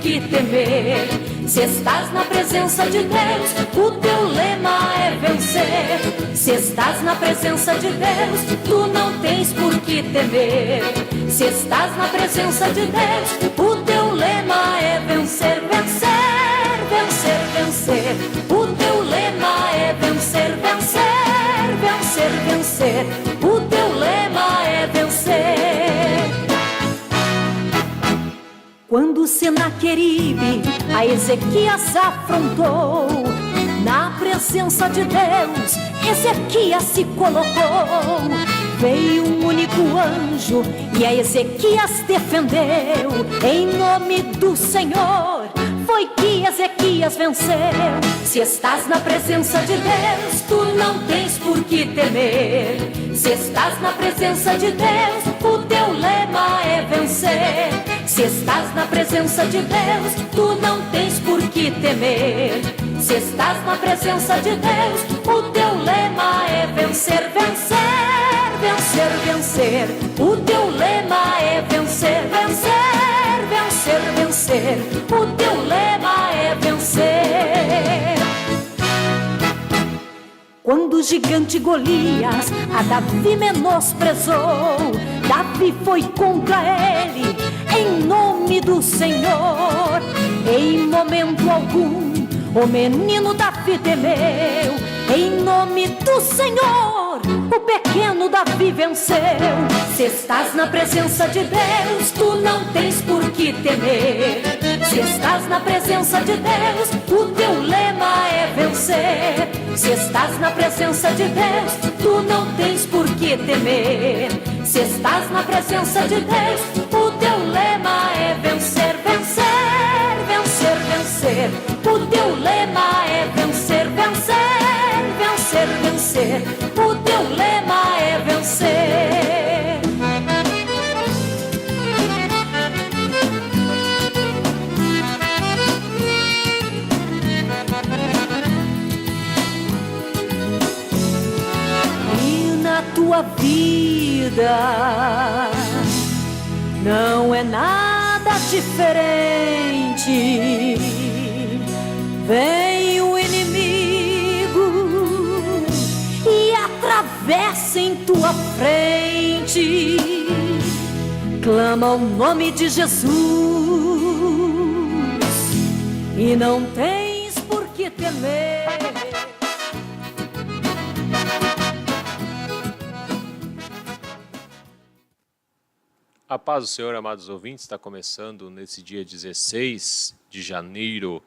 que temer. Se estás na presença de Deus, o teu lema é vencer. Se estás na presença de Deus, tu não tens por que temer. Se estás na presença de Deus, o teu lema é vencer, vencer, vencer, vencer. O teu lema é vencer, vencer, vencer, vencer. O teu lema é vencer. Quando Senaqueribe a Ezequias afrontou, na presença de Deus, Ezequias se colocou. Veio um único anjo e a Ezequias defendeu. Em nome do Senhor foi que Ezequias venceu. Se estás na presença de Deus, tu não tens por que temer. Se estás na presença de Deus, o teu lema é vencer. Se estás na presença de Deus, tu não tens por que temer. Se estás na presença de Deus, o teu lema é vencer, vencer, vencer, vencer. O teu lema é vencer, vencer, vencer, vencer. O teu lema é vencer. Quando o gigante Golias a Davi menosprezou, Davi foi contra ele em nome do Senhor. Em momento algum o menino Davi temeu. Em nome do Senhor o pequeno Davi venceu. Se estás na presença de Deus, tu não tens por que temer. Se estás na presença de Deus, o teu lema é vencer. Se estás na presença de Deus, tu não tens por que temer. Se estás na presença de Deus, o teu lema é vencer, vencer, vencer, vencer. O teu lema é vencer, vencer, vencer, vencer. O teu lema é vencer. E na tua vida não é nada diferente. Vem o inimigo e atravessa em tua frente. Clama o nome de Jesus e não tens por que temer. A paz do Senhor, amados ouvintes, está começando nesse dia 16 de janeiro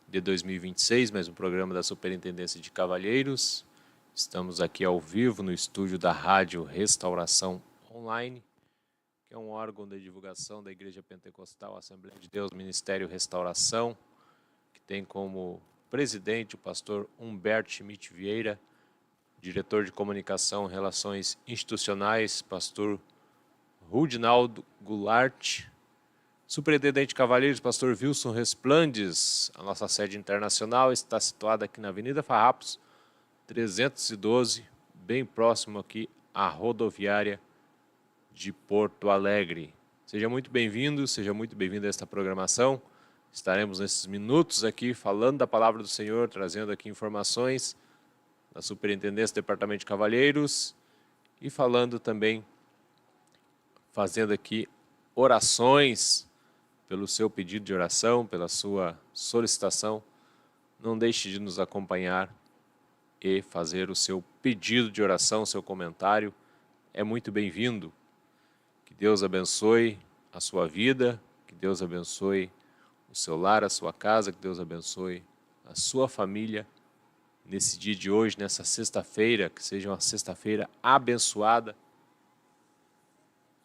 de 2026, mais um programa da Superintendência de Cavalheiros. Estamos aqui ao vivo no estúdio da Rádio Restauração Online, que é um órgão de divulgação da Igreja Pentecostal Assembleia de Deus, Ministério Restauração, que tem como presidente o pastor Humberto Schmidt Vieira, diretor de comunicação e relações institucionais, pastor Rudinaldo Goulart, superintendente de Cavalheiros, pastor Wilson Resplandes. A nossa sede internacional está situada aqui na Avenida Farrapos, 312, bem próximo aqui à rodoviária de Porto Alegre. Seja muito bem-vindo, seja muito bem-vindo a esta programação. Estaremos nesses minutos aqui falando da palavra do Senhor, trazendo aqui informações da Superintendência do Departamento de Cavalheiros e falando também, fazendo aqui orações pelo seu pedido de oração, pela sua solicitação. Não deixe de nos acompanhar e fazer o seu pedido de oração, seu comentário. É muito bem-vindo. Que Deus abençoe a sua vida, que Deus abençoe o seu lar, a sua casa, que Deus abençoe a sua família. Nesse dia de hoje, nessa sexta-feira, que seja uma sexta-feira abençoada,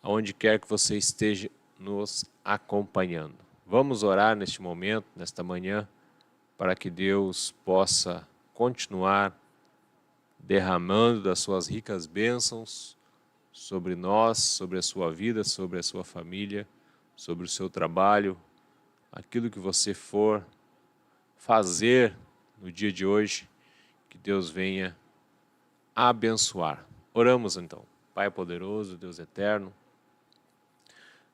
aonde quer que você esteja nos acompanhando. Vamos orar neste momento, nesta manhã, para que Deus possa continuar derramando das suas ricas bênçãos sobre nós, sobre a sua vida, sobre a sua família, sobre o seu trabalho, aquilo que você for fazer no dia de hoje, que Deus venha abençoar. Oramos então. Pai poderoso, Deus eterno,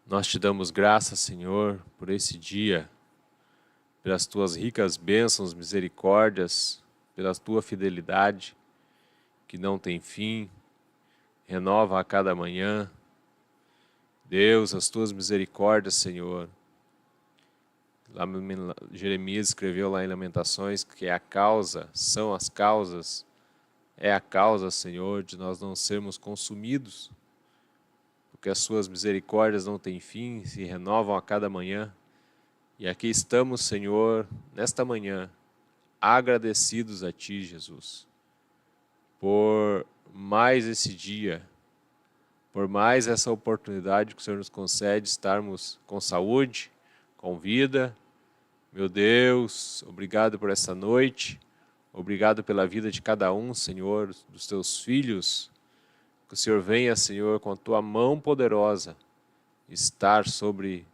nós te damos graças, Senhor, por esse dia pelas tuas ricas bênçãos, misericórdias, pela tua fidelidade, que não tem fim, renova a cada manhã. Deus, as tuas misericórdias, Senhor. Jeremias escreveu lá em Lamentações que é a causa, é a causa, Senhor, de nós não sermos consumidos, porque as suas misericórdias não têm fim, se renovam a cada manhã. E aqui estamos, Senhor, nesta manhã, agradecidos a Ti, Jesus, por mais esse dia, por mais essa oportunidade que o Senhor nos concede, estarmos com saúde, com vida. Meu Deus, obrigado por essa noite, obrigado pela vida de cada um, Senhor, dos Teus filhos. Que o Senhor venha, Senhor, com a Tua mão poderosa, estar sobre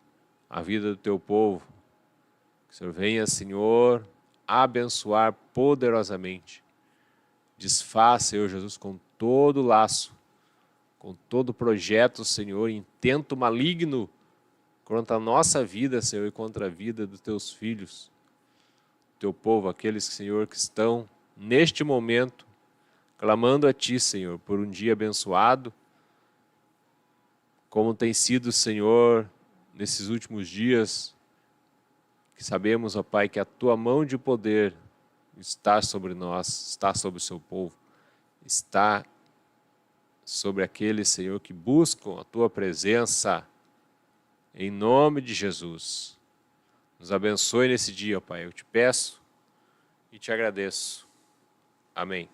a vida do Teu povo. Que o Senhor venha, Senhor, abençoar poderosamente. Desfaça, Senhor Jesus, com todo laço, com todo projeto, Senhor, intento maligno contra a nossa vida, Senhor, e contra a vida dos Teus filhos, Teu povo, aqueles, Senhor, que estão neste momento clamando a Ti, Senhor, por um dia abençoado, como tem sido, Senhor, nesses últimos dias, que sabemos, ó Pai, que a Tua mão de poder está sobre nós, está sobre o Seu povo, está sobre aqueles, Senhor, que buscam a Tua presença, em nome de Jesus. Nos abençoe nesse dia, ó Pai, eu te peço e te agradeço. Amém.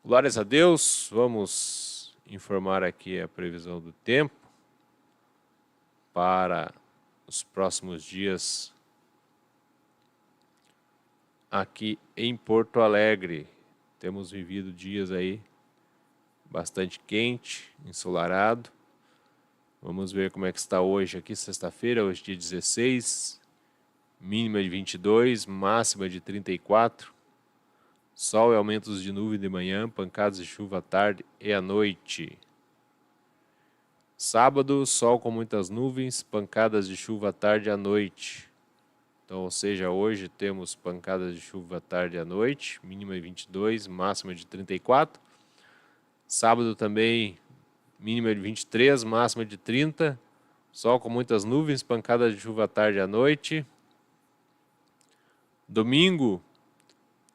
Glórias a Deus, vamos informar aqui a previsão do tempo para os próximos dias aqui em Porto Alegre. Temos vivido dias aí bastante quente, ensolarado. Vamos ver como é que está hoje aqui, sexta-feira, hoje dia 16, mínima de 22, máxima de 34. Sol e aumentos de nuvem de manhã, pancadas de chuva à tarde e à noite. Sábado, sol com muitas nuvens, pancadas de chuva à tarde e à noite. Então, ou seja, hoje temos pancadas de chuva à tarde e à noite, mínima de 22, máxima de 34. Sábado também, mínima de 23, máxima de 30. Sol com muitas nuvens, pancadas de chuva à tarde e à noite. Domingo,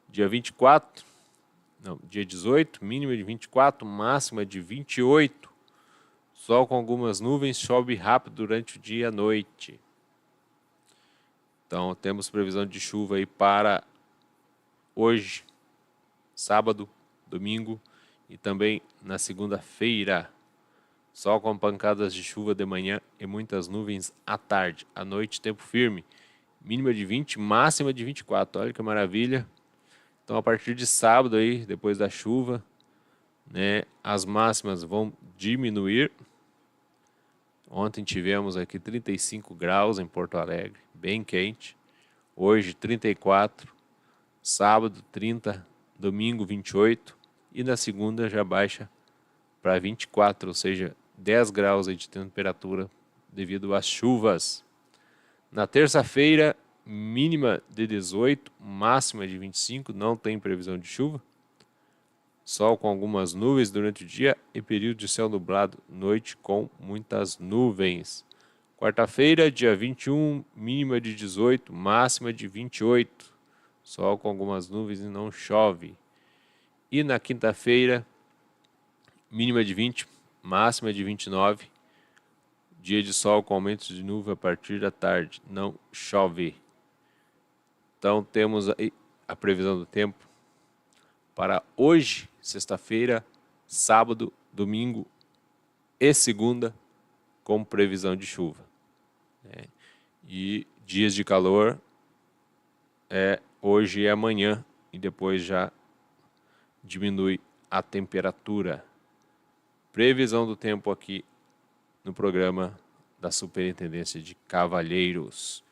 dia 18, mínima de 24, máxima de 28. Sol com algumas nuvens, chove rápido durante o dia e a noite. Então, temos previsão de chuva aí para hoje, sábado, domingo e também na segunda-feira. Sol com pancadas de chuva de manhã e muitas nuvens à tarde. À noite, tempo firme. Mínima de 20, máxima de 24. Olha que maravilha. Então, a partir de sábado aí, depois da chuva, né, as máximas vão diminuir. Ontem tivemos aqui 35 graus em Porto Alegre, bem quente. Hoje 34, sábado 30, domingo 28 e na segunda já baixa para 24, ou seja, 10 graus aí de temperatura devido às chuvas. Na terça-feira, mínima de 18, máxima de 25, não tem previsão de chuva. Sol com algumas nuvens durante o dia e período de céu nublado, noite com muitas nuvens. Quarta-feira, dia 21, mínima de 18, máxima de 28. Sol com algumas nuvens e não chove. E na quinta-feira, mínima de 20, máxima de 29. Dia de sol com aumentos de nuvem a partir da tarde, não chove. Então temos aí a previsão do tempo para hoje, sexta-feira, sábado, domingo e segunda, com previsão de chuva. E dias de calor é hoje e amanhã, e depois já diminui a temperatura. Previsão do tempo aqui no programa da Superintendência de Cavalheiros.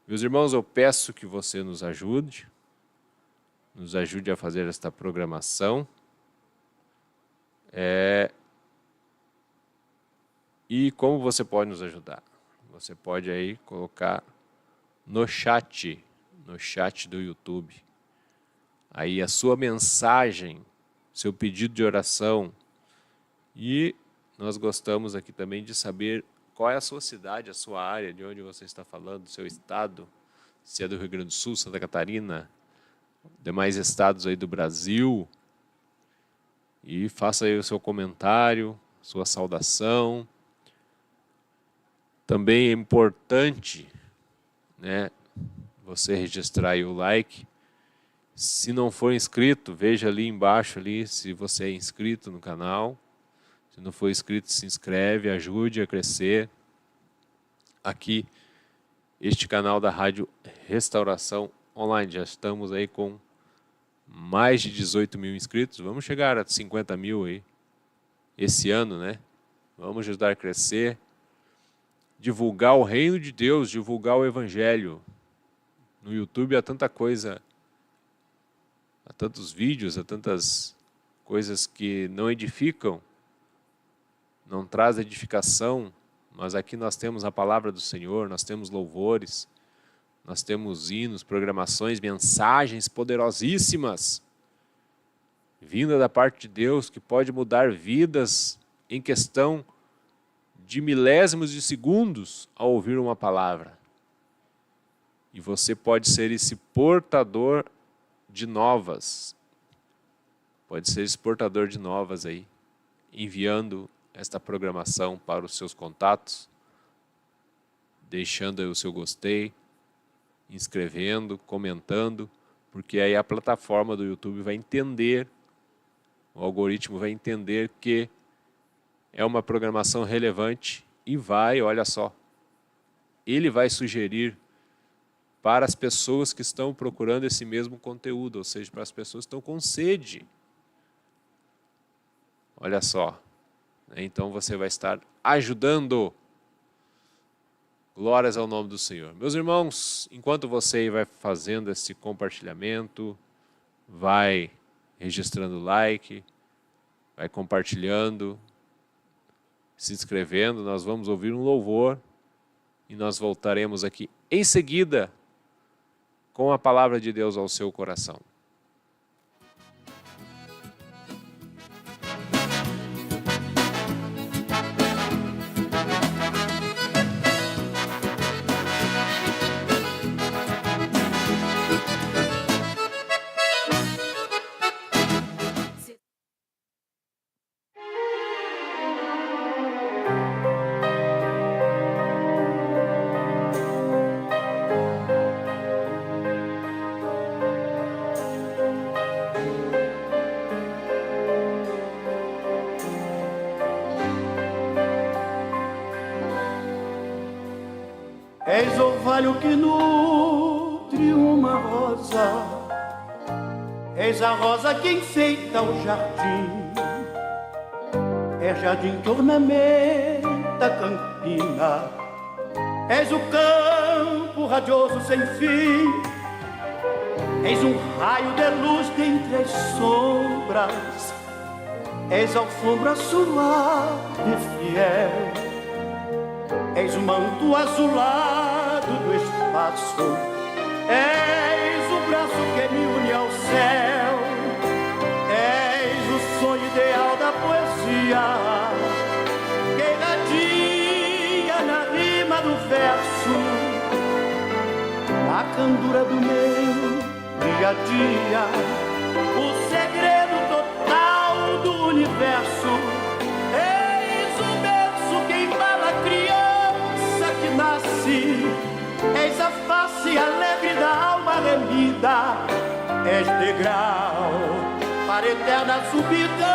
Meus irmãos, eu peço que você nos ajude a fazer esta programação. E como você pode nos ajudar? Você pode aí colocar no chat do YouTube. Aí a sua mensagem, seu pedido de oração. E nós gostamos aqui também de saber qual é a sua cidade, a sua área, de onde você está falando, do seu estado, se é do Rio Grande do Sul, Santa Catarina, demais estados aí do Brasil. E faça aí o seu comentário, sua saudação. Também é importante, né, você registrar aí o like. Se não for inscrito, veja ali embaixo ali se você é inscrito no canal. Se não for inscrito, se inscreve, ajude a crescer. Aqui, este canal da Rádio Restauração Online. Já estamos aí com mais de 18 mil inscritos. Vamos chegar a 50 mil aí esse ano, né? Vamos ajudar a crescer. Divulgar o reino de Deus, divulgar o Evangelho. No YouTube há tanta coisa, há tantos vídeos, há tantas coisas que não edificam, não traz edificação, mas aqui nós temos a palavra do Senhor, nós temos louvores, nós temos hinos, programações, mensagens poderosíssimas, vinda da parte de Deus, que pode mudar vidas em questão de milésimos de segundos ao ouvir uma palavra. E você pode ser esse portador de novas. Pode ser esse portador de novas aí, enviando esta programação para os seus contatos, deixando aí o seu gostei, inscrevendo, comentando, porque aí a plataforma do YouTube vai entender, o algoritmo vai entender que é uma programação relevante e vai, olha só, ele vai sugerir para as pessoas que estão procurando esse mesmo conteúdo, ou seja, para as pessoas que estão com sede. Olha só. Então você vai estar ajudando. Glórias ao nome do Senhor. Meus irmãos, enquanto você vai fazendo esse compartilhamento, vai registrando o like, vai compartilhando, se inscrevendo, nós vamos ouvir um louvor e nós voltaremos aqui em seguida com a palavra de Deus ao seu coração. És orvalho que nutre uma rosa, és a rosa que enfeita o jardim, és jardim que ornamenta a campina, és o campo radioso sem fim, és um raio de luz dentre as sombras, és alfombra suave e fiel. És o manto azulado do espaço, és o braço que me une ao céu, és o sonho ideal da poesia, que irradia na rima do verso, a candura do meu dia a dia, o segredo total do universo. És o berço que embala a criança que nasce, és a face alegre da alma remida, és degrau para a eterna subida,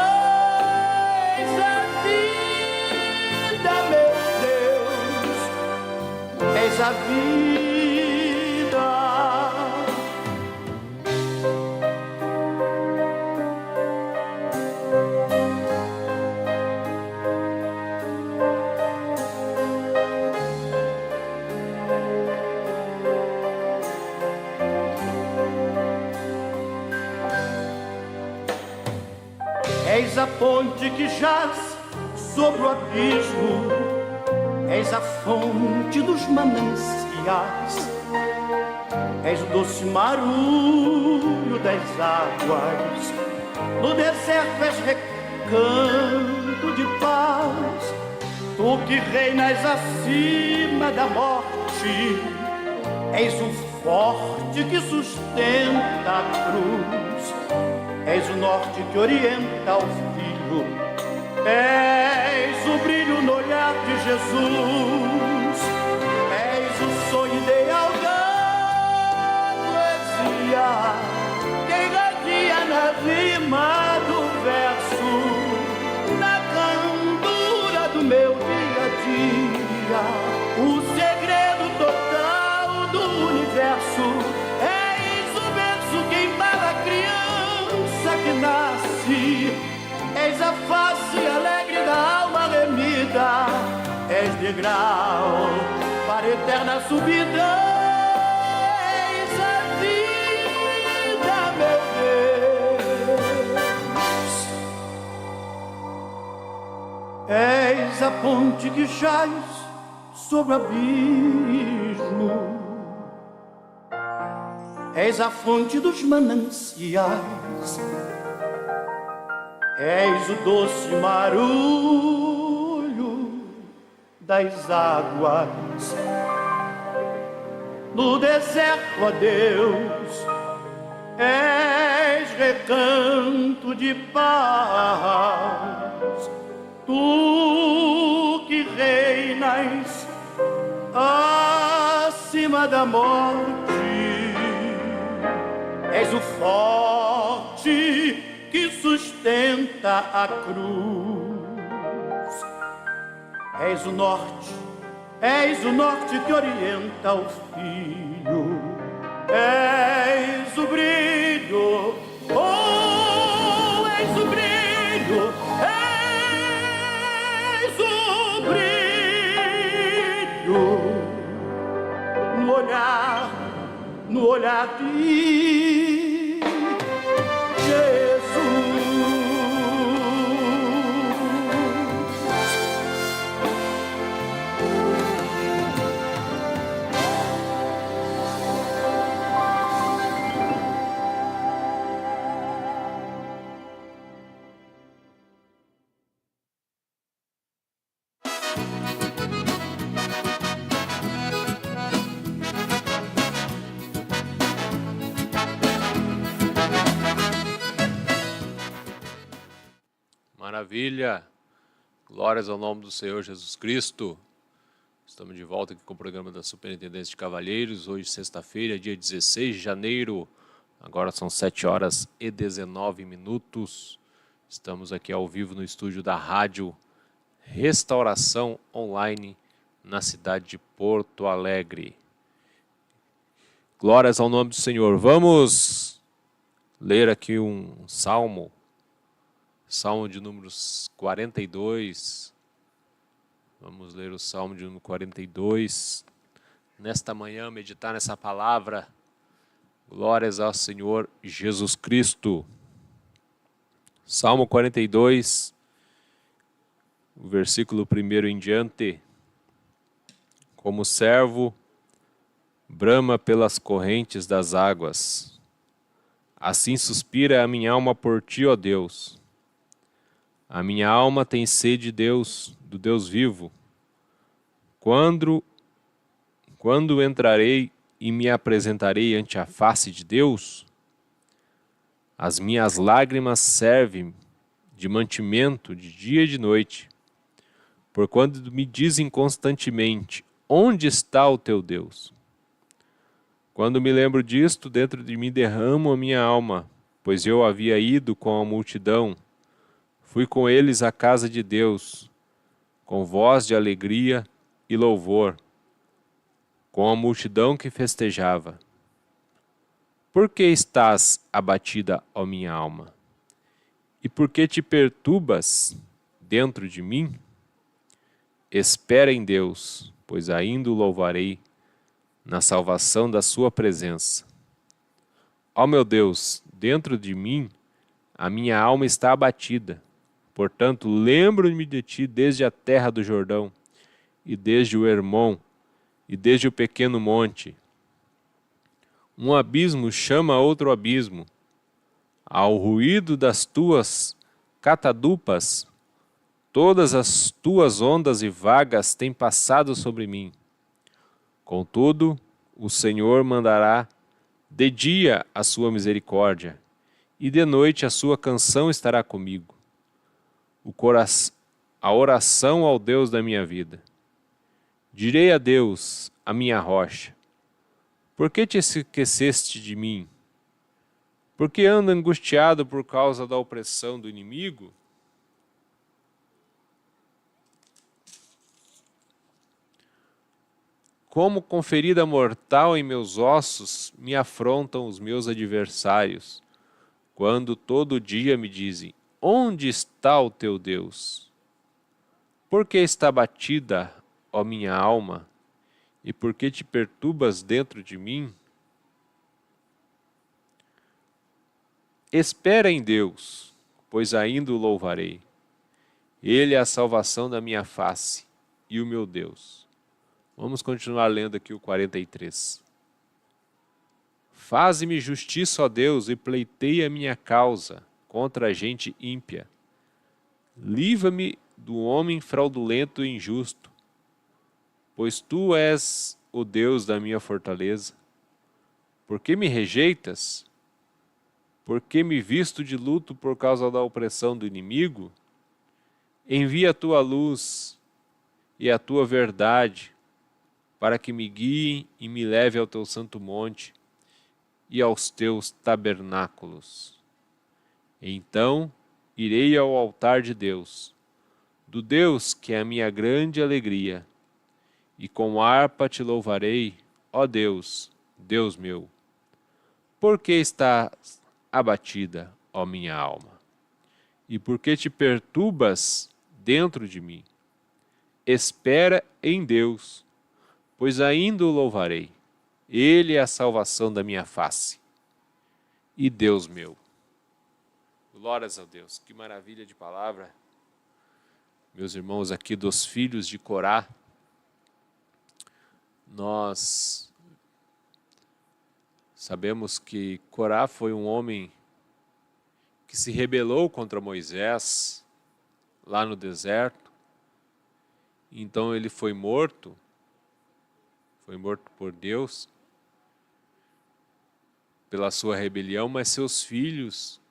és a vida, meu Deus, és a vida. És a ponte que jaz sobre o abismo, és a fonte dos mananciais, És o doce marulho das águas, no deserto és recanto de paz. Tu que reinas acima da morte, és o forte que sustenta a cruz. És o norte que orienta o filho, és o brilho no olhar de Jesus. És o sonho ideal da poesia, que irradia na rima do verso, na candura do meu dia a dia, o segredo total do universo. És o berço que embala a criança que nasce, és a face alegre da alma remida, és degrau para a eterna subida. És a vida, meu Deus. És a ponte que jaz sobre o abismo, és a fonte dos mananciais, és o doce marulho das águas. No deserto, ó Deus, és recanto de paz. Tu que reinas acima da morte, és o forte que sustenta a cruz. És o norte que orienta o filho. És o brilho, oh, és o brilho, és o brilho no olhar de Jesus. Maravilha! Glórias ao nome do Senhor Jesus Cristo. Estamos de volta aqui com o programa da Superintendência de Cavalheiros. Hoje, sexta-feira, dia 16 de janeiro. Agora são 7h19. Estamos aqui ao vivo no estúdio da Rádio Restauração Online, na cidade de Porto Alegre. Glórias ao nome do Senhor. Vamos ler aqui um salmo. Salmo de números 42. Vamos ler o Salmo de número 42. Nesta manhã, meditar nessa palavra. Glórias ao Senhor Jesus Cristo. Salmo 42, o versículo 1 em diante. Como servo brama pelas correntes das águas, assim suspira a minha alma por ti, ó Deus. A minha alma tem sede de Deus, do Deus vivo. Quando entrarei e me apresentarei ante a face de Deus? As minhas lágrimas servem de mantimento de dia e de noite, porquanto me dizem constantemente: onde está o teu Deus? Quando me lembro disto, dentro de mim derramo a minha alma, pois eu havia ido com a multidão. Fui com eles à casa de Deus, com voz de alegria e louvor, com a multidão que festejava. Por que estás abatida, ó minha alma? E por que te perturbas dentro de mim? Espera em Deus, pois ainda o louvarei na salvação da sua presença. Ó meu Deus, dentro de mim a minha alma está abatida. Portanto, lembro-me de ti desde a terra do Jordão, e desde o Hermon, e desde o pequeno monte. Um abismo chama outro abismo. Ao ruído das tuas catadupas, todas as tuas ondas e vagas têm passado sobre mim. Contudo, o Senhor mandará de dia a sua misericórdia, e de noite a sua canção estará comigo. A oração ao Deus da minha vida. Direi a Deus, a minha rocha: por que te esqueceste de mim? Por que ando angustiado por causa da opressão do inimigo? Como com ferida mortal em meus ossos me afrontam os meus adversários, quando todo dia me dizem: onde está o teu Deus? Por que está batida, ó minha alma, e por que te perturbas dentro de mim? Espera em Deus, pois ainda o louvarei. Ele é a salvação da minha face e o meu Deus. Vamos continuar lendo aqui o 43. Faze-me justiça, ó Deus, e pleiteia a minha causa contra a gente ímpia. Livra-me do homem fraudulento e injusto, pois tu és o Deus da minha fortaleza. Por que me rejeitas? Por que me visto de luto por causa da opressão do inimigo? Envia a tua luz e a tua verdade, para que me guiem e me leve ao teu santo monte e aos teus tabernáculos. Então irei ao altar de Deus, do Deus que é a minha grande alegria, e com harpa te louvarei, ó Deus, Deus meu. Por que estás abatida, ó minha alma? E por que te perturbas dentro de mim? Espera em Deus, pois ainda o louvarei. Ele é a salvação da minha face e Deus meu. Glórias a Deus, que maravilha de palavra. Meus irmãos aqui dos filhos de Corá, nós sabemos que Corá foi um homem que se rebelou contra Moisés lá no deserto. Então ele foi morto por Deus pela sua rebelião, mas seus filhos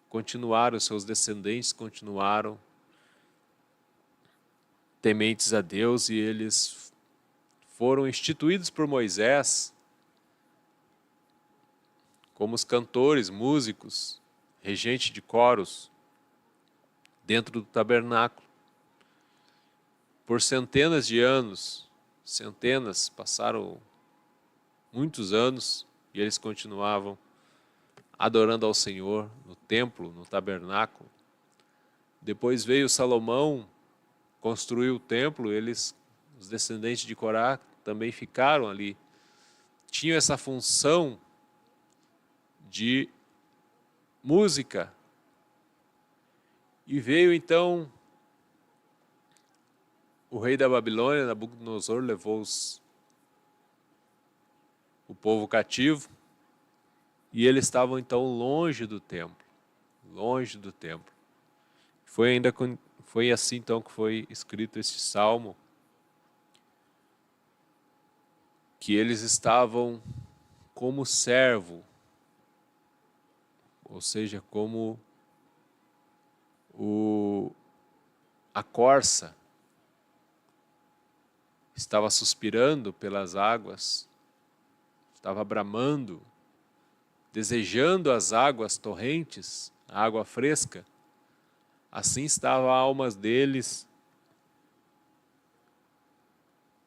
continuaram, seus descendentes continuaram tementes a Deus, e eles foram instituídos por Moisés como os cantores, músicos, regente de coros dentro do tabernáculo. Por centenas de anos, passaram muitos anos, e eles continuavam adorando ao Senhor no templo, no tabernáculo. Depois veio Salomão, construiu o templo, os descendentes de Corá, também ficaram ali. Tinham essa função de música. E veio então o rei da Babilônia, Nabucodonosor, levou o povo cativo, e eles estavam então longe do templo. Foi assim então que foi escrito esse salmo, que eles estavam como servo, ou seja, como a corça estava suspirando pelas águas, estava bramando, desejando as águas torrentes, a água fresca. Assim estava a alma deles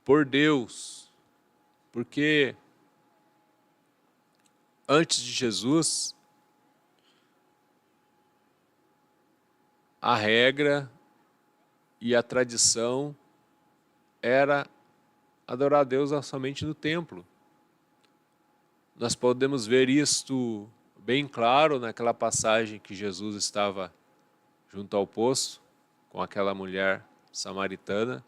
por Deus, porque antes de Jesus, a regra e a tradição era adorar a Deus somente no templo. Nós podemos ver isto bem claro naquela passagem que Jesus estava junto ao poço com aquela mulher samaritana,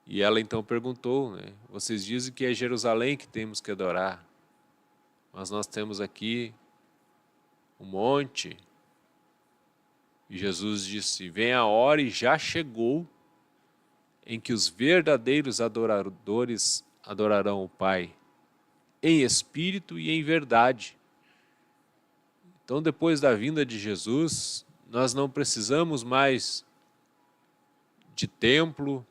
e ela então perguntou, vocês dizem que é Jerusalém que temos que adorar, mas nós temos aqui um monte. E Jesus disse: vem a hora, e já chegou, em que os verdadeiros adoradores adorarão o Pai, em espírito e em verdade. Então, depois da vinda de Jesus, nós não precisamos mais de templo,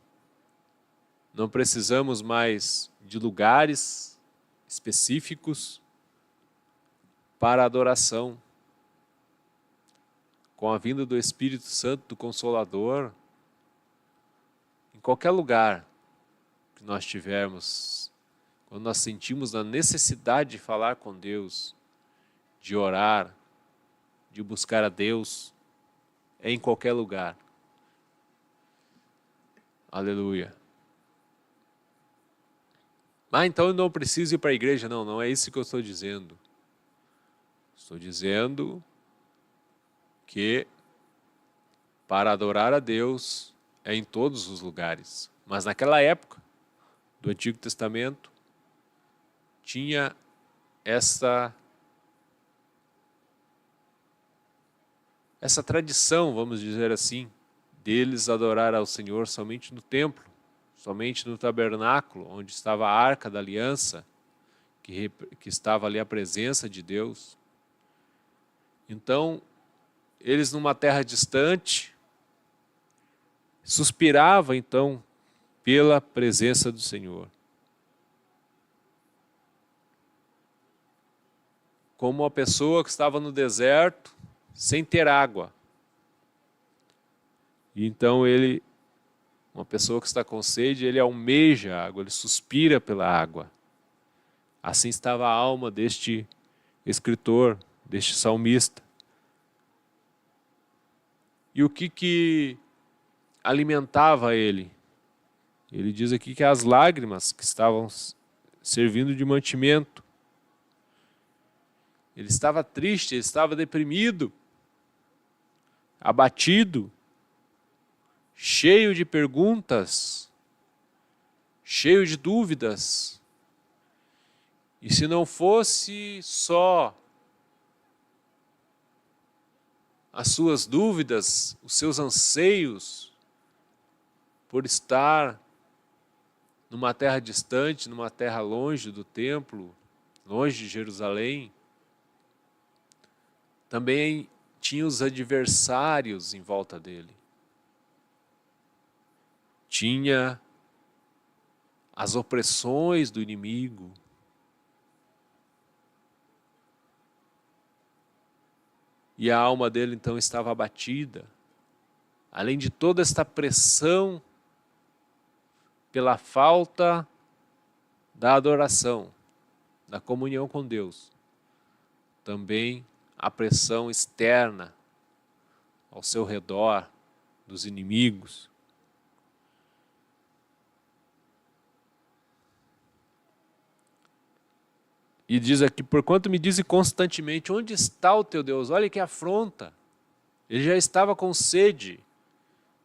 não precisamos mais de lugares específicos para adoração. Com a vinda do Espírito Santo, do Consolador, em qualquer lugar que nós tivermos, quando nós sentimos a necessidade de falar com Deus, de orar, de buscar a Deus, é em qualquer lugar. Aleluia. Ah, então eu não preciso ir para a igreja. Não, não é isso que eu estou dizendo. Estou dizendo que para adorar a Deus é em todos os lugares. Mas naquela época do Antigo Testamento tinha essa tradição, vamos dizer assim, deles adorar ao Senhor somente no templo, somente no tabernáculo, onde estava a Arca da Aliança, que estava ali a presença de Deus. Então, eles numa terra distante, suspiravam então pela presença do Senhor. Como uma pessoa que estava no deserto, sem ter água. E então uma pessoa que está com sede, ele almeja a água, ele suspira pela água. Assim estava a alma deste escritor, deste salmista. E o que alimentava ele? Ele diz aqui que as lágrimas que estavam servindo de mantimento. Ele estava triste, ele estava deprimido, abatido, cheio de perguntas, cheio de dúvidas. E se não fosse só as suas dúvidas, os seus anseios por estar numa terra distante, numa terra longe do templo, longe de Jerusalém, também tinha os adversários em volta dele. Tinha as opressões do inimigo. E a alma dele então estava abatida. Além de toda esta pressão pela falta da adoração, da comunhão com Deus, também a pressão externa ao seu redor, dos inimigos. E diz aqui: porquanto me dize constantemente, onde está o teu Deus? Olha que afronta. Ele já estava com sede,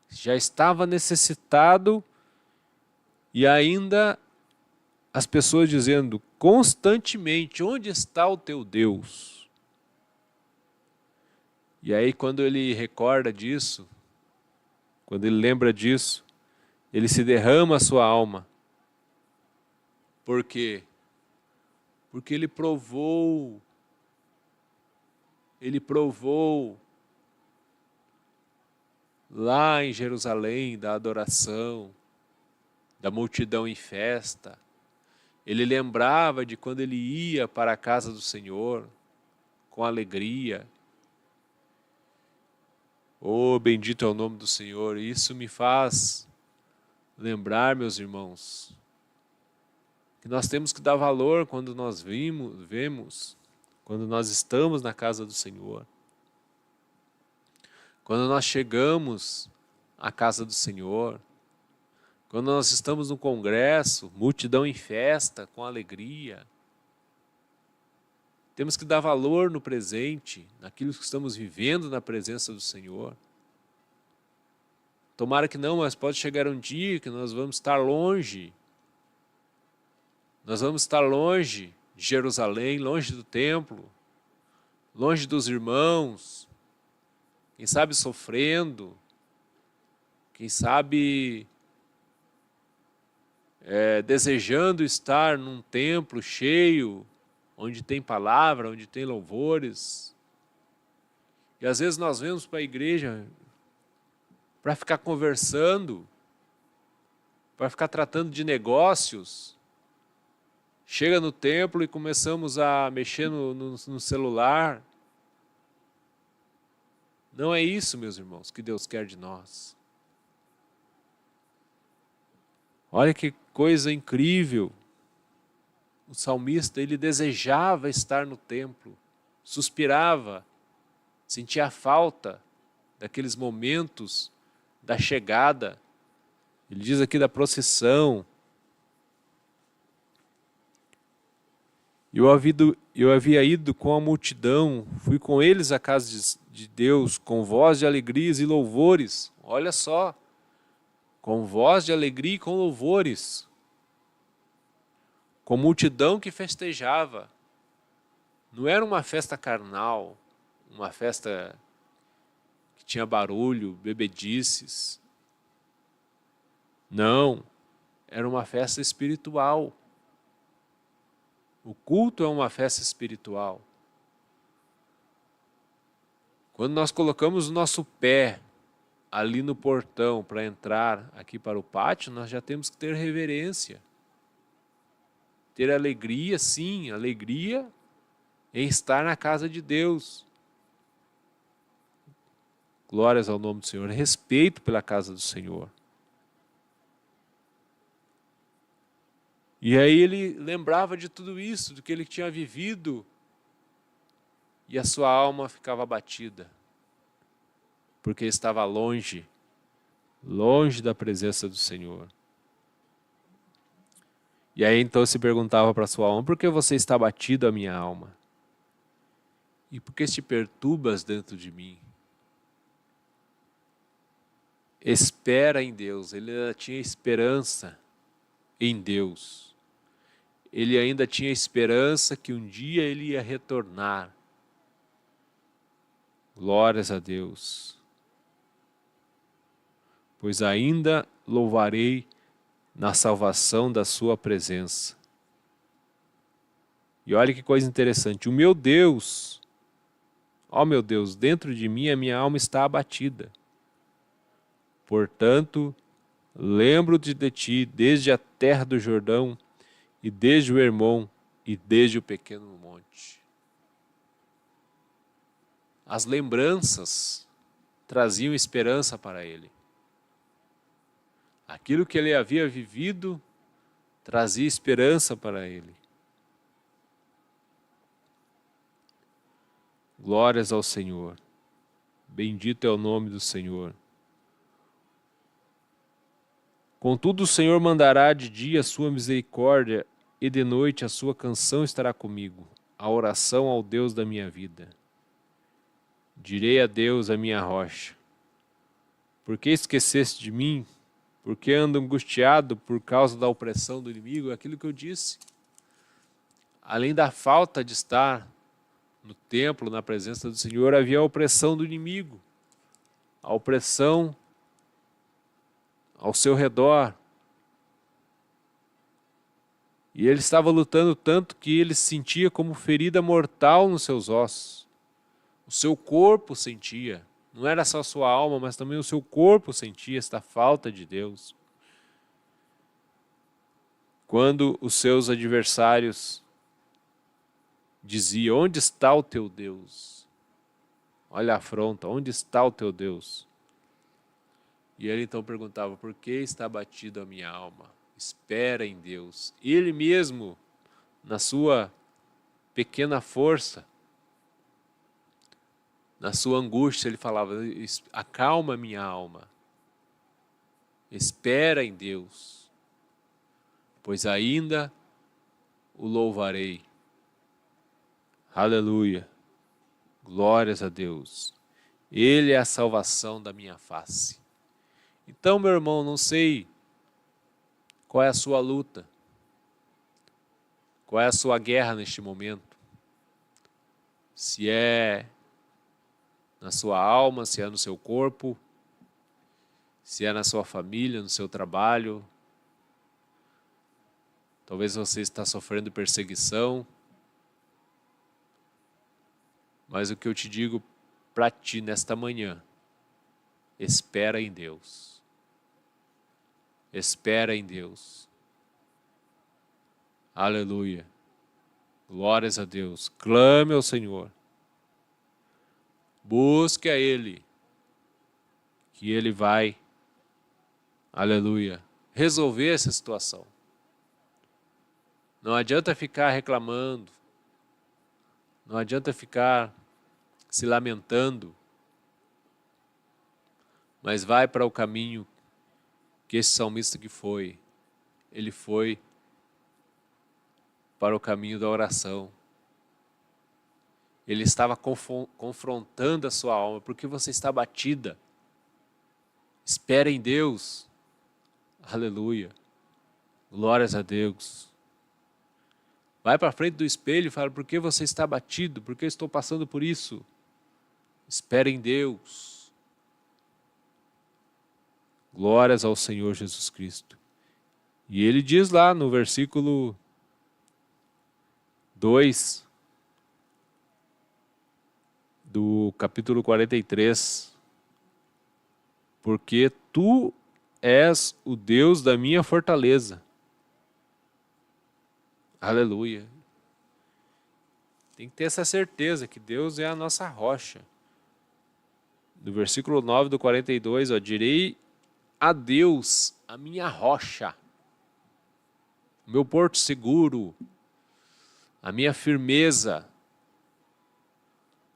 já estava necessitado, e ainda as pessoas dizendo constantemente, onde está o teu Deus? E aí quando ele recorda disso, quando ele lembra disso, ele se derrama a sua alma. Por quê? Porque ele provou lá em Jerusalém da adoração, da multidão em festa. Ele lembrava de quando ele ia para a casa do Senhor com alegria. Oh, bendito é o nome do Senhor. Isso me faz lembrar, meus irmãos, que nós temos que dar valor quando nós vemos, quando nós estamos na casa do Senhor. Quando nós chegamos à casa do Senhor, quando nós estamos no congresso, multidão em festa, com alegria. Temos que dar valor no presente, naquilo que estamos vivendo na presença do Senhor. Tomara que não, mas pode chegar um dia que nós vamos estar longe. Nós vamos estar longe de de Jerusalém, longe do templo, longe dos irmãos, quem sabe sofrendo, quem sabe desejando estar num templo cheio, onde tem palavra, onde tem louvores. E às vezes nós vamos para a igreja para ficar conversando, para ficar tratando de negócios. Chega no templo e começamos a mexer no celular. Não é isso, meus irmãos, que Deus quer de nós. Olha que coisa incrível. O salmista, ele desejava estar no templo, suspirava, sentia a falta daqueles momentos da chegada. Ele diz aqui da procissão. Eu havia ido com a multidão, fui com eles à casa de Deus, com voz de alegrias e louvores. Olha só, com voz de alegria e com louvores. Com multidão que festejava. Não era uma festa carnal, uma festa que tinha barulho, bebedices. Não, era uma festa espiritual. O culto é uma festa espiritual. Quando nós colocamos o nosso pé ali no portão para entrar aqui para o pátio, nós já temos que ter reverência. Ter alegria, sim, alegria em estar na casa de Deus. Glórias ao nome do Senhor, respeito pela casa do Senhor. E aí ele lembrava de tudo isso, do que ele tinha vivido, e a sua alma ficava abatida, porque estava longe da presença do Senhor. E aí então se perguntava para a sua alma: por que você está abatido, a minha alma? E por que te perturbas dentro de mim? Espera em Deus. Ele ainda tinha esperança em Deus. Ele ainda tinha esperança que um dia ele ia retornar. Glórias a Deus. Pois ainda louvarei na salvação da sua presença. E olha que coisa interessante. O meu Deus, ó meu Deus, dentro de mim a minha alma está abatida. Portanto, lembro-te de ti desde a terra do Jordão, e desde o Hermon, e desde o pequeno monte. As lembranças traziam esperança para ele. Aquilo que ele havia vivido trazia esperança para ele. Glórias ao Senhor. Bendito é o nome do Senhor. Contudo, o Senhor mandará de dia a sua misericórdia, e de noite a sua canção estará comigo, a oração ao Deus da minha vida. Direi a Deus, a minha rocha: por que esqueceste de mim? Por que ando angustiado por causa da opressão do inimigo? É aquilo que eu disse. Além da falta de estar no templo, na presença do Senhor, havia a opressão do inimigo. A opressão ao seu redor. E ele estava lutando tanto que ele se sentia como ferida mortal nos seus ossos. O seu corpo sentia. Não era só a sua alma, mas também o seu corpo sentia esta falta de Deus. Quando os seus adversários diziam: onde está o teu Deus? Olha a afronta, onde está o teu Deus? E ele então perguntava: por que está abatida a minha alma? Espera em Deus. Ele mesmo, na sua pequena força, na sua angústia, ele falava: acalma minha alma. Espera em Deus, pois ainda o louvarei. Aleluia. Glórias a Deus. Ele é a salvação da minha face. Então, meu irmão, não sei qual é a sua luta, Qual é a sua guerra neste momento? Se é na sua alma, se é no seu corpo, se é na sua família, no seu trabalho. Talvez você está sofrendo perseguição. Mas o que eu te digo para ti nesta manhã, espera em Deus. Espera em Deus. Aleluia. Glórias a Deus. Clame ao Senhor. Busque a Ele. Que Ele vai, aleluia, resolver essa situação. Não adianta ficar reclamando. Não adianta ficar se lamentando. Mas vai para o caminho que esse salmista que foi. Ele foi para o caminho da oração. Ele estava confrontando a sua alma. Porque você está abatida. Espera em Deus. Aleluia. Glórias a Deus. Vai para frente do espelho e fala, por que você está abatido? Por que eu estou passando por isso? Espera em Deus. Glórias ao Senhor Jesus Cristo. E ele diz lá no versículo 2 do capítulo 43, porque tu és o Deus da minha fortaleza. Aleluia. Tem que ter essa certeza que Deus é a nossa rocha. No versículo 9 do 42, direi a Deus, a minha rocha, o meu porto seguro, a minha firmeza,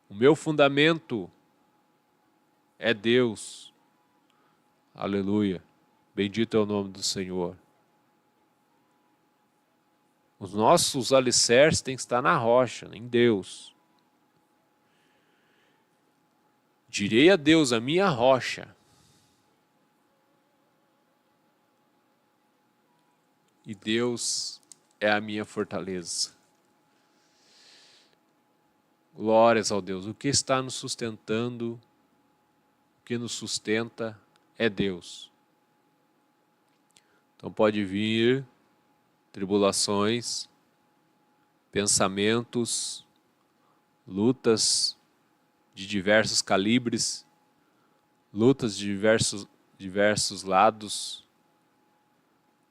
o meu fundamento é Deus. Aleluia. Bendito é o nome do Senhor. Os nossos alicerces têm que estar na rocha, em Deus. Direi a Deus, a minha rocha. E Deus é a minha fortaleza. Glórias ao Deus. O que está nos sustentando, o que nos sustenta é Deus. Então pode vir tribulações, pensamentos, lutas de diversos calibres, lutas de diversos lados,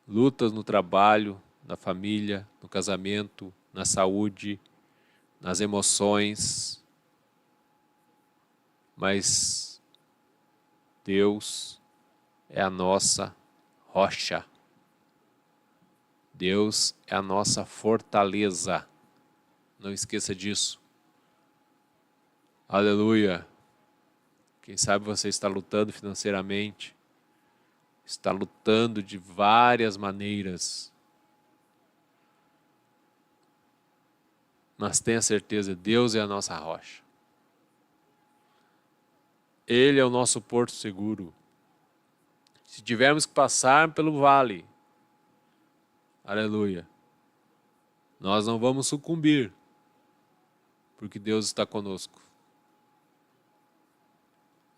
lutas no trabalho, na família, no casamento, na saúde, nas emoções, mas Deus é a nossa rocha. Deus é a nossa fortaleza. Não esqueça disso. Aleluia. Quem sabe você está lutando financeiramente, está lutando de várias maneiras. Mas tenha certeza, Deus é a nossa rocha. Ele é o nosso porto seguro. Se tivermos que passar pelo vale, aleluia, nós não vamos sucumbir, porque Deus está conosco.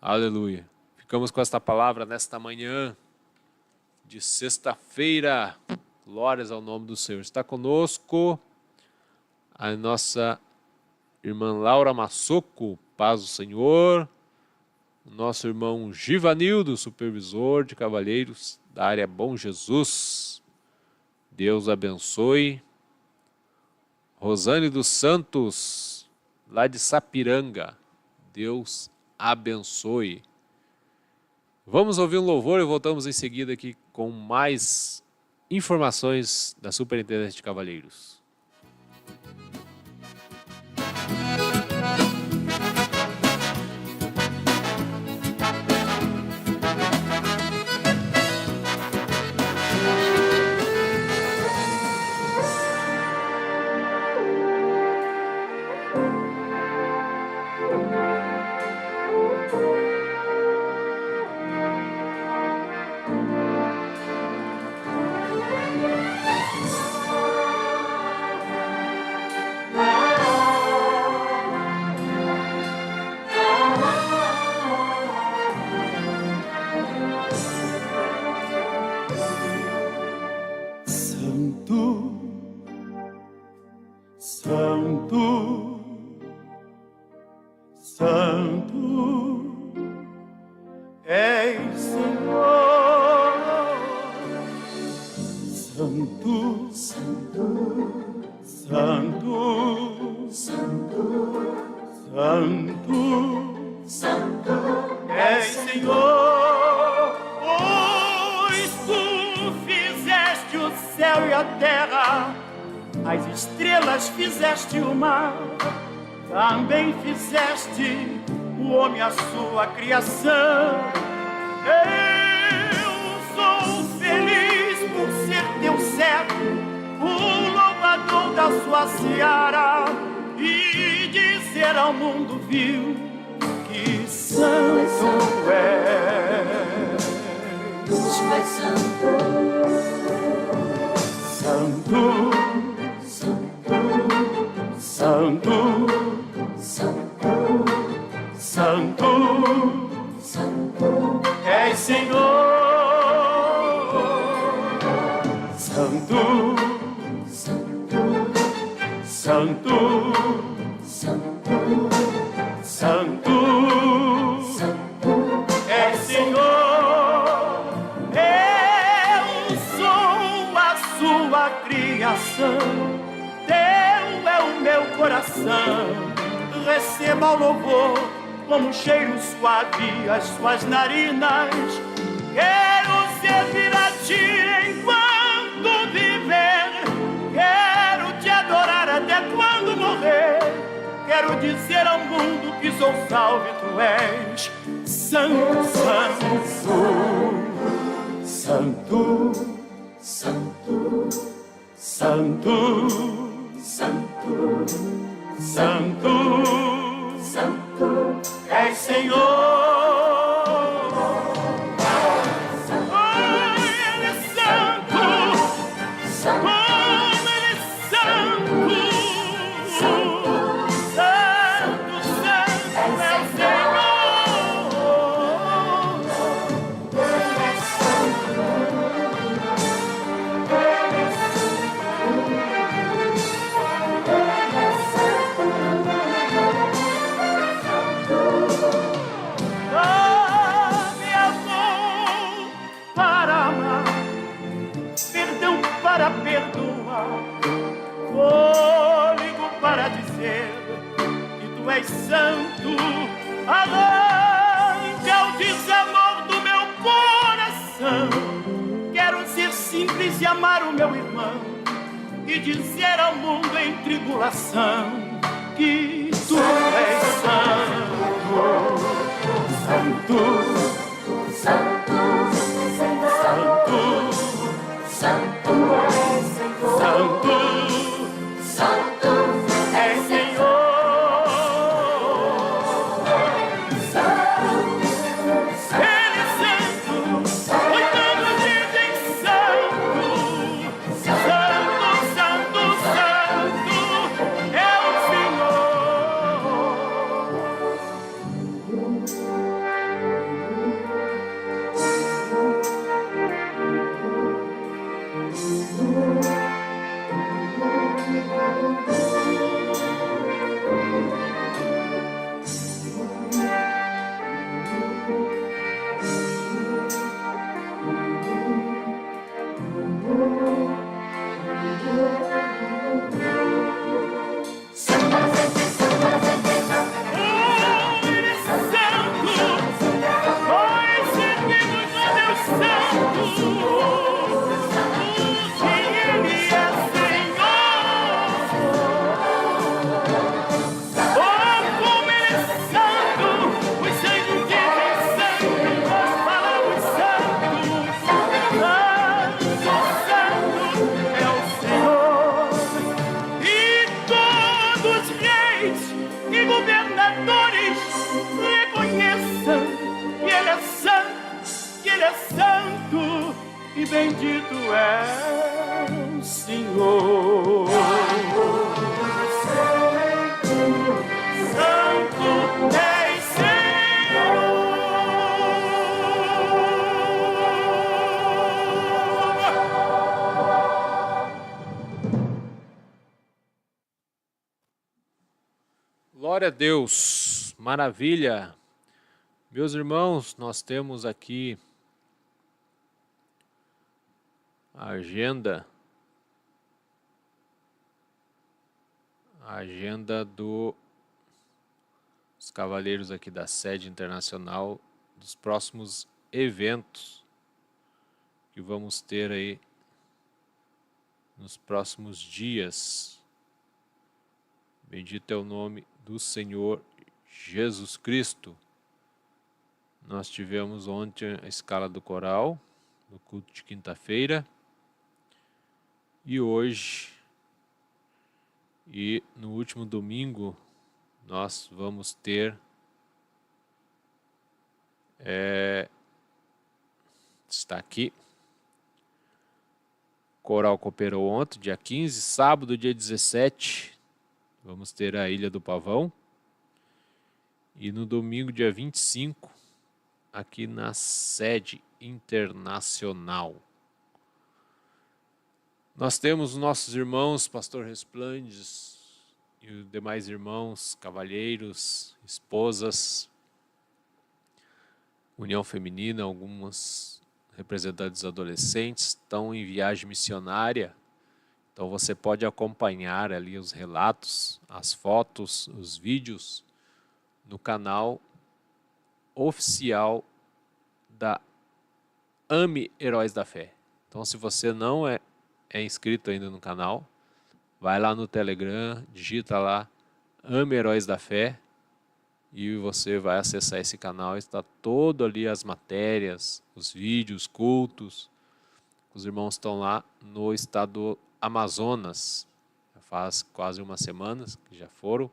Aleluia. Ficamos com esta palavra nesta manhã de sexta-feira. Glórias ao nome do Senhor. Está conosco a nossa irmã Laura Massoco, paz do Senhor. O nosso irmão Givanildo, supervisor de cavalheiros da área Bom Jesus. Deus abençoe. Rosane dos Santos, lá de Sapiranga. Deus abençoe. Vamos ouvir um louvor e voltamos em seguida aqui com mais informações da Superintendência de Cavalheiros. Santo, Santo, és Senhor. Santo, Santo, Santo, Santo, Santo, Santo, és Senhor. Pois tu fizeste o céu e a terra, as estrelas fizeste o mar, também fizeste o homem a sua criação. Eu sou feliz por ser teu servo, o louvador da sua seara, e dizer ao mundo vil que santo és. Pai Santo, Santo, Santo, Santo, Santo, és Senhor. Santo, Santo, Santo, és Senhor. Eu sou a sua criação, teu é o meu coração. Receba o louvor como um cheiro suave as suas narinas. Quero servir a ti enquanto viver, quero te adorar até quando morrer. Quero dizer ao mundo que sou salvo e tu és Santo, Santo, Santo, Santo, Santo, Santo, Santo, és Senhor. Santo, arranca o desamor do meu coração. Quero ser simples e amar o meu irmão e dizer ao mundo em tribulação que tu és santo, santo, santo, santo, santo, santo, santo, és Senhor. Bendito é o Senhor. Santo és Senhor. Glória a Deus, maravilha. Meus irmãos, nós temos aqui a agenda dos cavaleiros aqui da sede internacional, dos próximos eventos que vamos ter aí nos próximos dias. Bendito é o nome do Senhor Jesus Cristo. Nós tivemos ontem a escala do coral, no culto de quinta-feira, e hoje, e no último domingo, nós vamos ter está aqui, coral cooperou ontem, dia 15, sábado, dia 17, vamos ter a Ilha do Pavão, e no domingo, dia 25, aqui na sede internacional. Nós temos nossos irmãos, Pastor Resplandes e os demais irmãos, cavalheiros, esposas, União Feminina, algumas representantes adolescentes estão em viagem missionária. Então você pode acompanhar ali os relatos, as fotos, os vídeos no canal oficial da AME Heróis da Fé. Então, se você não é inscrito ainda no canal, vai lá no Telegram, digita lá AME Heróis da Fé e você vai acessar esse canal. Está todo ali as matérias, os vídeos, cultos. Os irmãos estão lá no estado do Amazonas. Já faz quase uma semana que já foram.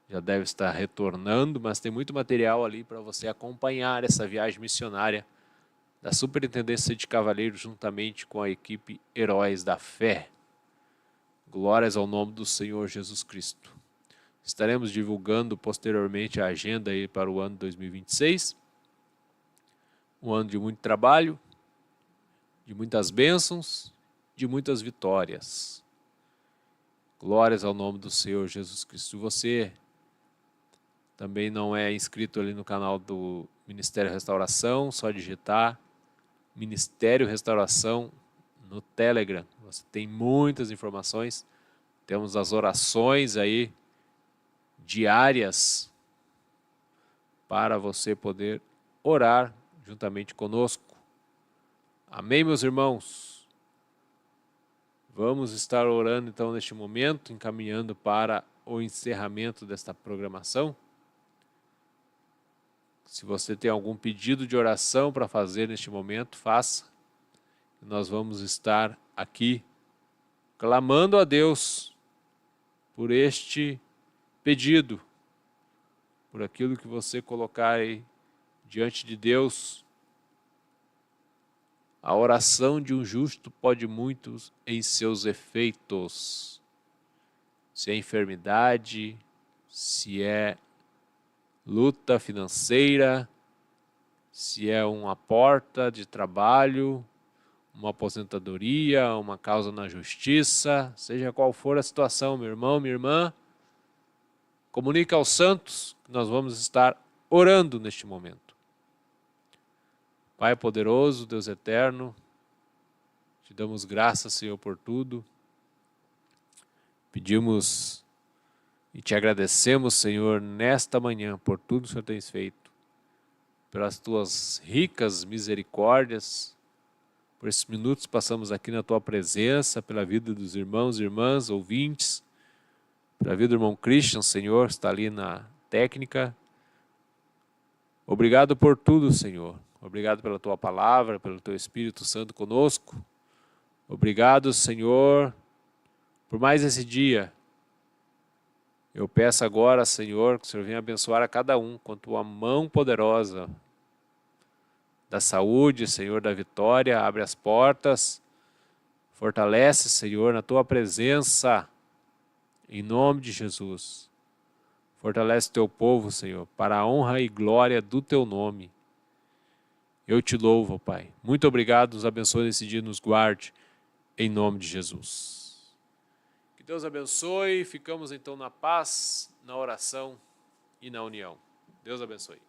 Já deve estar retornando, mas tem muito material ali para você acompanhar essa viagem missionária da Superintendência de Cavaleiros juntamente com a equipe Heróis da Fé. Glórias ao nome do Senhor Jesus Cristo. Estaremos divulgando posteriormente a agenda aí para o ano 2026. Um ano de muito trabalho, de muitas bênçãos, de muitas vitórias. Glórias ao nome do Senhor Jesus Cristo. Se você também não é inscrito ali no canal do Ministério Restauração, só digitar Ministério Restauração no Telegram. Você tem muitas informações. Temos as orações aí diárias para você poder orar juntamente conosco. Amém, meus irmãos? Vamos estar orando então neste momento, encaminhando para o encerramento desta programação. Se você tem algum pedido de oração para fazer neste momento, faça. Nós vamos estar aqui clamando a Deus por este pedido, por aquilo que você colocar aí diante de Deus. A oração de um justo pode muitos em seus efeitos. Se é enfermidade, se é luta financeira, se é uma porta de trabalho, uma aposentadoria, uma causa na justiça, seja qual for a situação, meu irmão, minha irmã, comunica aos santos que nós vamos estar orando neste momento. Pai poderoso, Deus eterno, te damos graças, Senhor, por tudo. Pedimos e te agradecemos, Senhor, nesta manhã, por tudo que o Senhor tens feito, pelas tuas ricas misericórdias, por esses minutos que passamos aqui na tua presença, pela vida dos irmãos e irmãs, ouvintes, pela vida do irmão Christian, Senhor, está ali na técnica. Obrigado por tudo, Senhor. Obrigado pela tua palavra, pelo teu Espírito Santo conosco. Obrigado, Senhor, por mais esse dia. Eu peço agora, Senhor, que o Senhor venha abençoar a cada um com tua mão poderosa da saúde, Senhor, da vitória. Abre as portas, fortalece, Senhor, na tua presença, em nome de Jesus. Fortalece teu povo, Senhor, para a honra e glória do teu nome. Eu te louvo, Pai. Muito obrigado, nos abençoe nesse dia, nos guarde, em nome de Jesus. Que Deus abençoe. Ficamos então na paz, na oração e na união. Deus abençoe.